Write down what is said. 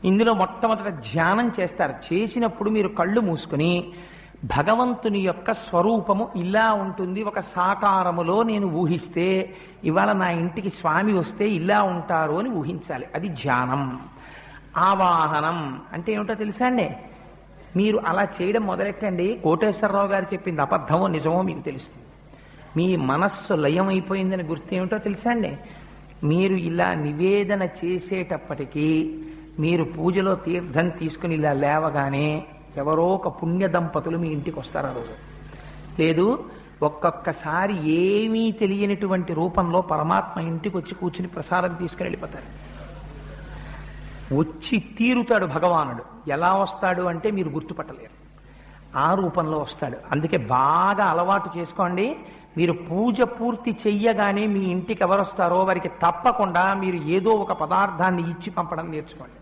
ఇందులో మొట్టమొదట ధ్యానం చేస్తారు. చేసినప్పుడు మీరు కళ్ళు మూసుకుని భగవంతుని యొక్క స్వరూపము ఇలా ఉంటుంది, ఒక సాకారములో నేను ఊహిస్తే ఇవాళ నా ఇంటికి స్వామి వస్తే ఇలా ఉంటారు అని ఊహించాలి. అది ధ్యానం. ఆవాహనం అంటే ఏమిటో తెలుసా అండి? మీరు అలా చేయడం మొదలెట్టండి, కోటేశ్వరరావు గారు చెప్పింది అబద్ధమో నిజమో మీకు తెలుస్తుంది. మీ మనస్సు లయం అయిపోయిందని గుర్తు ఏమిటో తెలుసా అండి? మీరు ఇలా నివేదన చేసేటప్పటికీ మీరు పూజలో తీర్థం తీసుకుని ఇలా లేవగానే ఎవరో ఒక పుణ్య దంపతులు మీ ఇంటికి వస్తారు ఆ రోజు. లేదు, ఒక్కొక్కసారి ఏమీ తెలియనిటువంటి రూపంలో పరమాత్మ ఇంటికి వచ్చి కూర్చుని ప్రసాదం తీసుకుని వెళ్ళిపోతారు. వచ్చి తీరుతాడు భగవానుడు. ఎలా వస్తాడు అంటే మీరు గుర్తుపట్టలేరు, ఆ రూపంలో వస్తాడు. అందుకే బాగా అలవాటు చేసుకోండి. మీరు పూజ పూర్తి చెయ్యగానే మీ ఇంటికి ఎవరు వస్తారో వారికి తప్పకుండా మీరు ఏదో ఒక పదార్థాన్ని ఇచ్చి పంపడం నేర్చుకోండి.